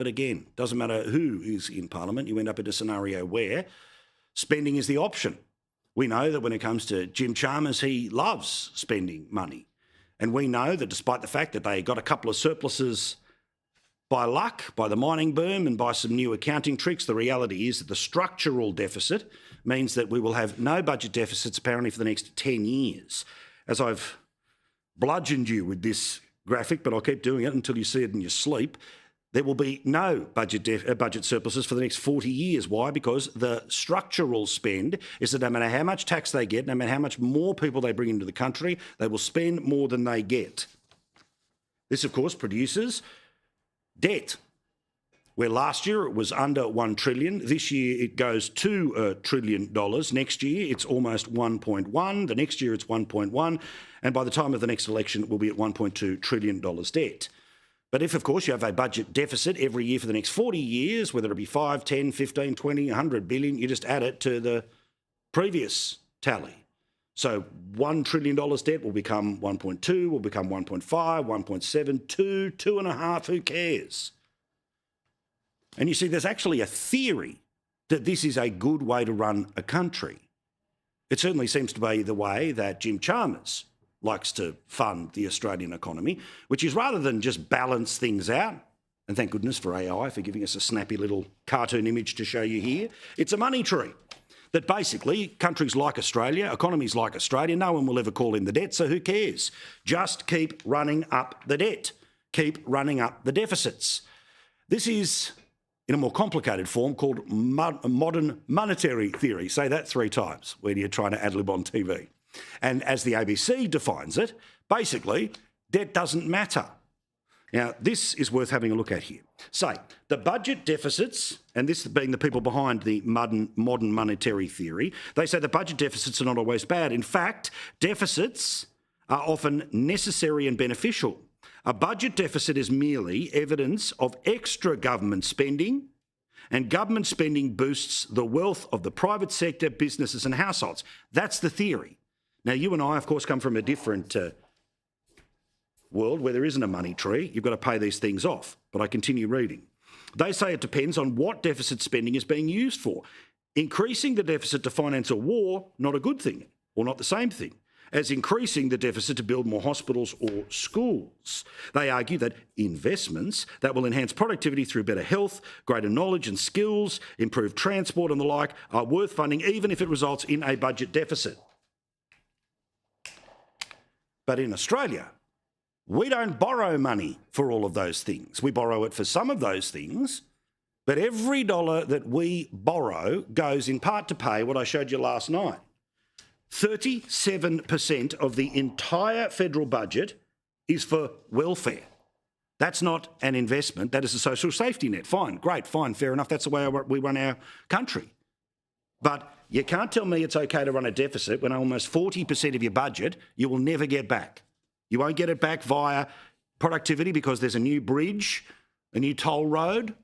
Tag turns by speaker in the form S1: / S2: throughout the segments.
S1: But again, doesn't matter who is in Parliament, you end up in a scenario where spending is the option. We know that when it comes to Jim Chalmers, he loves spending money. And we know that despite the fact that they got a couple of surpluses by luck, by the mining boom and by some new accounting tricks, the reality is that the structural deficit means that we will have no budget deficits apparently for the next 10 years. As I've bludgeoned you with this graphic, but I'll keep doing it until you see it in your sleep, there will be no budget surpluses for the next 40 years. Why? Because the structural spend is that no matter how much tax they get, no matter how much more people they bring into the country, they will spend more than they get. This, of course, produces debt, where last year it was under $1 trillion. This year it goes to $1 trillion. Next year it's almost 1.1. The next year it's 1.1. And by the time of the next election, it will be at $1.2 trillion debt. But if, of course, you have a budget deficit every year for the next 40 years, whether it be 5, 10, 15, 20, 100 billion, you just add it to the previous tally. So $1 trillion debt will become 1.2, will become 1.5, 1.7, 2, 2.5, who cares? And you see, there's actually a theory that this is a good way to run a country. It certainly seems to be the way that Jim Chalmers likes to fund the Australian economy, which is rather than just balance things out, and thank goodness for AI for giving us a snappy little cartoon image to show you here, it's a money tree. That basically countries like Australia, economies like Australia, no one will ever call in the debt, so who cares? Just keep running up the debt, keep running up the deficits. This is, in a more complicated form, called modern monetary theory. Say that 3 times when you're trying to ad-lib on TV. And as the ABC defines it, basically, debt doesn't matter. Now, this is worth having a look at here. Say, the budget deficits, and this being the people behind the modern monetary theory, they say the budget deficits are not always bad. In fact, deficits are often necessary and beneficial. A budget deficit is merely evidence of extra government spending, and government spending boosts the wealth of the private sector, businesses and households. That's the theory. Now, you and I, of course, come from a different world where there isn't a money tree. You've got to pay these things off. But I continue reading. They say it depends on what deficit spending is being used for. Increasing the deficit to finance a war, not a good thing, or not the same thing as increasing the deficit to build more hospitals or schools. They argue that investments that will enhance productivity through better health, greater knowledge and skills, improved transport and the like are worth funding even if it results in a budget deficit. But in Australia, we don't borrow money for all of those things. We borrow it for some of those things, but every dollar that we borrow goes in part to pay what I showed you last night. 37% of the entire federal budget is for welfare. That's not an investment, that is a social safety net. Fine, great, fine, fair enough, that's the way we run our country. But you can't tell me it's okay to run a deficit when almost 40% of your budget you will never get back. You won't get it back via productivity because there's a new bridge, a new toll road,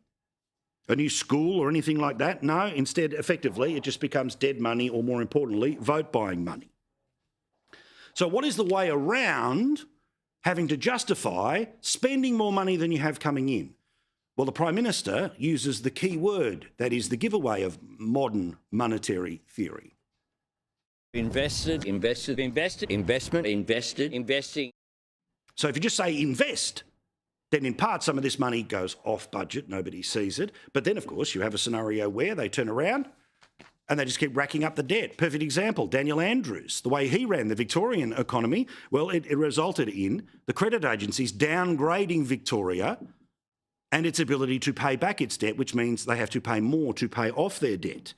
S1: a new school or anything like that. No, instead, effectively, it just becomes dead money or, more importantly, vote-buying money. So what is the way around having to justify spending more money than you have coming in? Well, the Prime Minister uses the key word that is the giveaway of modern monetary theory.
S2: Investing.
S1: So if you just say invest, then in part some of this money goes off budget, nobody sees it. But then, of course, you have a scenario where they turn around and they just keep racking up the debt. Perfect example, Daniel Andrews, the way he ran the Victorian economy, well, it resulted in the credit agencies downgrading Victoria and its ability to pay back its debt, which means they have to pay more to pay off their debt.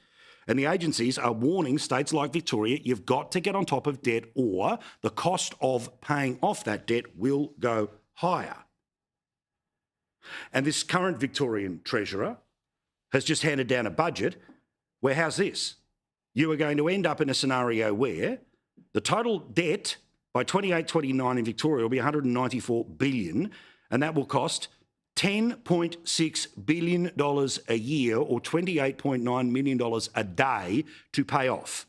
S1: And the agencies are warning states like Victoria, you've got to get on top of debt or the cost of paying off that debt will go higher. And this current Victorian Treasurer has just handed down a budget where, how's this? You are going to end up in a scenario where the total debt by 28-29 in Victoria will be $194 billion, and that will cost $10.6 billion a year or $28.9 million a day to pay off.